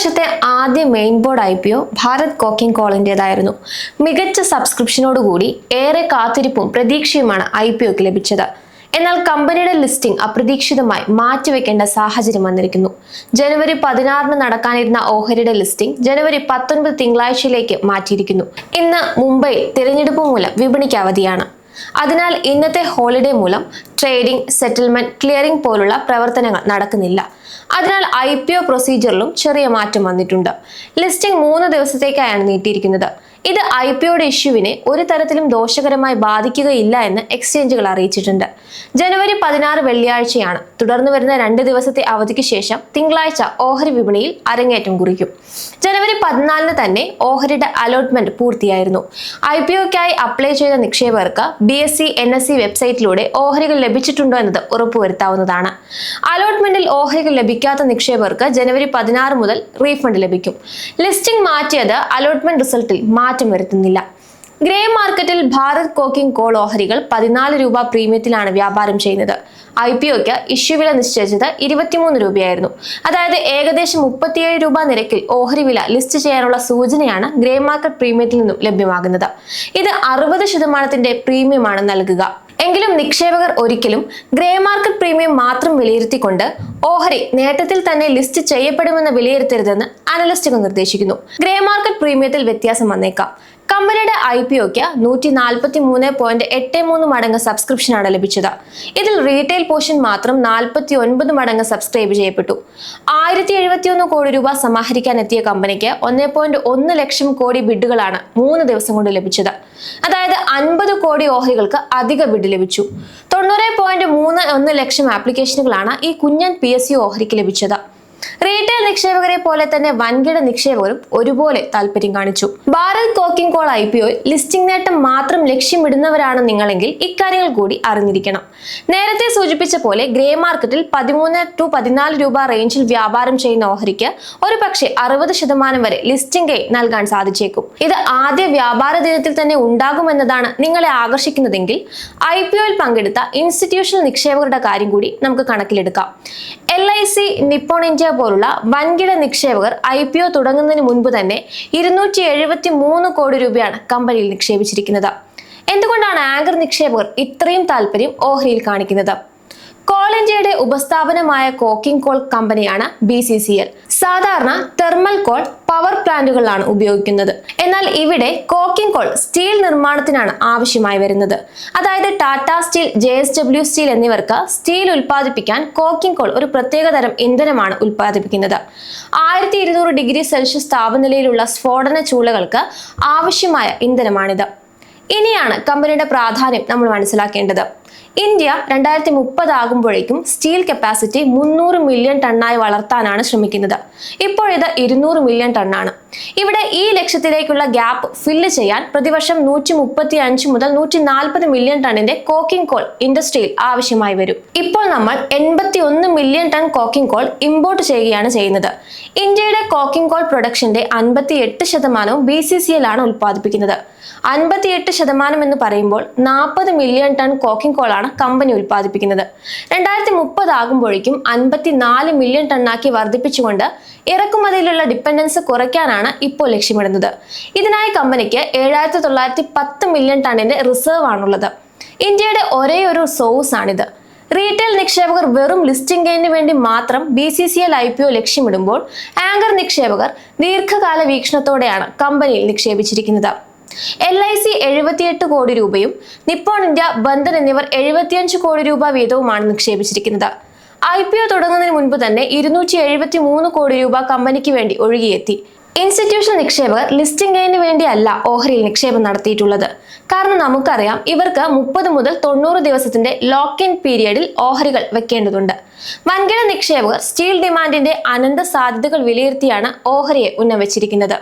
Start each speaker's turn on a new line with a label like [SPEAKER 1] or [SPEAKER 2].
[SPEAKER 1] വർഷത്തെ ആദ്യ main board IPO Bharat coking കോളിൻ്റെതായിരുന്നു. മികച്ച സബ്സ്ക്രിപ്ഷനോടുകൂടി ഏറെ കാത്തിരിപ്പും പ്രതീക്ഷയുമാണ് IPOക്ക് ലഭിച്ചത്. എന്നാൽ കമ്പനിയുടെ ലിസ്റ്റിംഗ് അപ്രതീക്ഷിതമായി മാറ്റിവെക്കേണ്ട സാഹചര്യം വന്നിരിക്കുന്നു. ജനുവരി 16 നടക്കാനിരുന്ന ഓഹരിയുടെ ലിസ്റ്റിംഗ് ജനുവരി 19 തിങ്കളാഴ്ചയിലേക്ക് മാറ്റിയിരിക്കുന്നു. ഇന്ന് മുംബൈ തിരഞ്ഞെടുപ്പ് മൂലം വിപണിക്ക് അവധിയാണ്. അതിനാൽ ഇന്നത്തെ ഹോളിഡേ മൂലം ട്രേഡിംഗ്, സെറ്റിൽമെന്റ്, ക്ലിയറിംഗ് പോലുള്ള പ്രവർത്തനങ്ങൾ നടക്കുന്നില്ല. അതിനാൽ IPO പ്രൊസീജിയറിലും ചെറിയ മാറ്റം വന്നിട്ടുണ്ട്. ലിസ്റ്റിംഗ് 3 ദിവസത്തേക്കായാണ് നീട്ടിയിരിക്കുന്നത്. ഇത് IPOയുടെ ഇഷ്യൂവിനെ ഒരു തരത്തിലും ദോഷകരമായി ബാധിക്കുകയില്ല എന്ന് എക്സ്ചേഞ്ചുകൾ അറിയിച്ചിട്ടുണ്ട്. ജനുവരി 16 വെള്ളിയാഴ്ചയാണ്. തുടർന്ന് വരുന്ന 2 ദിവസത്തെ അവധിക്ക് ശേഷം തിങ്കളാഴ്ച ഓഹരി വിപണിയിൽ അരങ്ങേറ്റം കുറിക്കും. ജനുവരി 14 തന്നെ ഓഹരിയുടെ അലോട്ട്മെന്റ് പൂർത്തിയായിരുന്നു. IPOക്കായി അപ്ലൈ ചെയ്ത നിക്ഷേപകർക്ക് BSE NSE വെബ്സൈറ്റിലൂടെ ഓഹരികൾ ലഭിച്ചിട്ടുണ്ടോ എന്നത് ഉറപ്പുവരുത്താവുന്നതാണ്. അലോട്ട്മെന്റിൽ ഓഹരികൾ ലഭിക്കാത്ത നിക്ഷേപകർക്ക് ജനുവരി 16 മുതൽ റീഫണ്ട് ലഭിക്കും. ലിസ്റ്റിംഗ് മാറ്റിയത് അലോട്ട്മെന്റ് റിസൾട്ടിൽ മാറ്റം വരുത്തുന്നില്ല. ഗ്രേ മാർക്കറ്റിൽ ഭാരത് കോക്കിംഗ് കോൾ ഓഹരികൾ 14 രൂപ പ്രീമിയത്തിലാണ് വ്യാപാരം ചെയ്യുന്നത്. IPOക്ക് ഇഷ്യൂ വില നിശ്ചയിച്ചത് 23 രൂപയായിരുന്നു. അതായത് ഏകദേശം 37 രൂപ നിരക്കിൽ ഓഹരി വില ലിസ്റ്റ് ചെയ്യാനുള്ള സൂചനയാണ് ഗ്രേ മാർക്കറ്റ് പ്രീമിയത്തിൽ നിന്നും ലഭ്യമാകുന്നത്. ഇത് 60% പ്രീമിയമാണ് നൽകുക. എങ്കിലും നിക്ഷേപകർ ഒരിക്കലും ഗ്രേ മാർക്കറ്റ് പ്രീമിയം മാത്രം വിലയിരുത്തിക്കൊണ്ട് ഓഹരി നേട്ടത്തിൽ തന്നെ ലിസ്റ്റ് ചെയ്യപ്പെടുമെന്ന് വിലയിരുത്തരുതെന്ന് അനലിസ്റ്റുകൾ നിർദ്ദേശിക്കുന്നു. ഗ്രേ മാർക്കറ്റ് പ്രീമിയത്തിൽ വ്യത്യാസം വന്നേക്കാം. കമ്പനിയുടെ IPOക്ക് 143.83 മടങ്ങ് സബ്സ്ക്രിപ്ഷനാണ് ലഭിച്ചത്. ഇതിൽ റീറ്റെയിൽ പോർഷൻ മാത്രം 49 മടങ്ങ് സബ്സ്ക്രൈബ് ചെയ്യപ്പെട്ടു. 1071 കോടി രൂപ സമാഹരിക്കാൻ എത്തിയ കമ്പനിക്ക് 1.1 ലക്ഷം കോടി ബിഡുകളാണ് 3 ദിവസം കൊണ്ട് ലഭിച്ചത്. അതായത് 50 കോടി ഓഹരികൾക്ക് അധിക ബിഡ് ലഭിച്ചു. 90.31 ലക്ഷം ആപ്ലിക്കേഷനുകളാണ് ഈ കുഞ്ഞൻ PSU ഓഹരിക്ക് ലഭിച്ചത്. റീറ്റെയിൽ നിക്ഷേപകരെ പോലെ തന്നെ വൻകിട നിക്ഷേപകരും ഒരുപോലെ താല്പര്യം കാണിച്ചു. Bharat cocking call IPO listing നേട്ടം മാത്രം ലക്ഷ്യമിടുന്നവരാണ് നിങ്ങളെങ്കിൽ ഇക്കാര്യങ്ങൾ കൂടി അറിഞ്ഞിരിക്കണം. നേരത്തെ സൂചിപ്പിച്ച പോലെ ഗ്രേ മാർക്കറ്റിൽ 13 to 14 രൂപ റേഞ്ചിൽ വ്യാപാരം ചെയ്യുന്ന ഓഹരിക്ക് ഒരു പക്ഷേ 60% വരെ ലിസ്റ്റിംഗ് ഗെയിൻ നൽകാൻ സാധിച്ചേക്കും. ഇത് ആദ്യ വ്യാപാര ദിനത്തിൽ തന്നെ ഉണ്ടാകുമെന്നതാണ് നിങ്ങളെ ആകർഷിക്കുന്നതെങ്കിൽ IPOയിൽ പങ്കെടുത്ത ഇൻസ്റ്റിറ്റ്യൂഷണൽ നിക്ഷേപകരുടെ കാര്യം കൂടി നമുക്ക് കണക്കിലെടുക്കാം. LIC, നിപ്പോൺ ഇന്ത്യ പോലുള്ള വൻകിട നിക്ഷേപകർ IPO തുടങ്ങുന്നതിന് മുൻപ് തന്നെ 273 കോടി രൂപയാണ് കമ്പനിയിൽ നിക്ഷേപിച്ചിരിക്കുന്നത്. എന്തുകൊണ്ടാണ് ആങ്കർ നിക്ഷേപകർ ഇത്രയും താല്പര്യം ഓഹരിയിൽ കാണിക്കുന്നത്? കോൾ ഇന്ത്യയുടെ ഉപസ്ഥാപനമായ കോക്കിംഗ് കോൾ കമ്പനിയാണ് BCCL. സാധാരണ തെർമൽ കോൾ പവർ പ്ലാന്റുകളിലാണ് ഉപയോഗിക്കുന്നത്. എന്നാൽ ഇവിടെ കോക്കിംഗ് കോൾ സ്റ്റീൽ നിർമ്മാണത്തിനാണ് ആവശ്യമായി വരുന്നത്. അതായത് ടാറ്റ സ്റ്റീൽ, JSW സ്റ്റീൽ എന്നിവർക്ക് സ്റ്റീൽ ഉൽപ്പാദിപ്പിക്കാൻ കോക്കിംഗ് കോൾ ഒരു പ്രത്യേക തരം ഇന്ധനമാണ് ഉൽപ്പാദിപ്പിക്കുന്നത്. 1200 ഡിഗ്രി സെൽഷ്യസ് താപനിലയിലുള്ള സ്ഫോടന ചൂളകൾക്ക് ആവശ്യമായ ഇന്ധനമാണിത്. ഇനിയാണ് കമ്പനിയുടെ പ്രാധാന്യം നമ്മൾ മനസ്സിലാക്കേണ്ടത്. ഇന്ത്യ 2030 ആകുമ്പോഴേക്കും സ്റ്റീൽ കപ്പാസിറ്റി 300 മില്യൺ ടണ്ണായി വളർത്താനാണ് ശ്രമിക്കുന്നത്. ഇപ്പോഴിത് 200 മില്യൺ ടണ്ണാണ്. ഇവിടെ ഈ ലക്ഷ്യത്തിലേക്കുള്ള ഗ്യാപ്പ് ഫില്ല് ചെയ്യാൻ പ്രതിവർഷം 135 മുതൽ 140 മില്യൺ ടണ്ണിന്റെ കോക്കിംഗ് കോൾ ഇൻഡസ്ട്രിയിൽ ആവശ്യമായി വരും. ഇപ്പോൾ നമ്മൾ 81 million ton coking coal import ചെയ്യുകയാണ് ചെയ്യുന്നത്. ഇന്ത്യയുടെ കോക്കിംഗ് കോൾ പ്രൊഡക്ഷന്റെ 58% BCCL ആണ് ഉൽപ്പാദിപ്പിക്കുന്നത്. 58% എന്ന് പറയുമ്പോൾ 40 മില്യൺ ടൺ കോക്കിംഗ് കോളാണ് കമ്പനി ഉൽപ്പാദിപ്പിക്കുന്നത്. 2030 ആകുമ്പോഴേക്കും 54 മില്യൺ ടണ്ണാക്കി വർദ്ധിപ്പിച്ചുകൊണ്ട് ഇറക്കുമതിയിലുള്ള ഡിപ്പെൻഡൻസ് കുറയ്ക്കാനാണ് ഇപ്പോൾ ലക്ഷ്യമിടുന്നത്. ഇതിനായി കമ്പനിക്ക് 7910 മില്യൺ ടണ്ണിന്റെ റിസർവ് ആണുള്ളത്. ഇന്ത്യയുടെ ഒരേ ഒരു സോഴ്സ് ആണിത്. റീറ്റെയിൽ നിക്ഷേപകർ വെറും ലിസ്റ്റിംഗ് ഗെയിനിന് വേണ്ടി മാത്രം BCCL IPO ലക്ഷ്യമിടുമ്പോൾ ആങ്കർ നിക്ഷേപകർ ദീർഘകാല വീക്ഷണത്തോടെയാണ് കമ്പനിയിൽ നിക്ഷേപിച്ചിരിക്കുന്നത്. LIC 78 കോടി രൂപയും നിപ്പോൺ ഇന്ത്യ, ബന്ധൻ എന്നിവർ 75 കോടി രൂപ വീതവുമാണ് നിക്ഷേപിച്ചിരിക്കുന്നത്. IPO തുടങ്ങുന്നതിന് മുൻപ് തന്നെ 273 കോടി രൂപ കമ്പനിക്ക് വേണ്ടി ഒഴുകിയെത്തി. ഇൻസ്റ്റിറ്റ്യൂഷണൽ നിക്ഷേപകർ ലിസ്റ്റിംഗ് ഗെയിനിന് വേണ്ടിയല്ല ഓഹരിയിൽ നിക്ഷേപം നടത്തിയിട്ടുള്ളത്. കാരണം നമുക്കറിയാം ഇവർക്ക് 30 മുതൽ 90 ദിവസത്തിന്റെ ലോക്ക് ഇൻ പീരിയഡിൽ ഓഹരികൾ വെക്കേണ്ടതുണ്ട്. വൻകിട നിക്ഷേപകർ സ്റ്റീൽ ഡിമാൻഡിന്റെ അനന്ത സാധ്യതകൾ വിലയിരുത്തിയാണ് ഓഹരിയെ ഉന്നയിച്ചിരിക്കുന്നത്.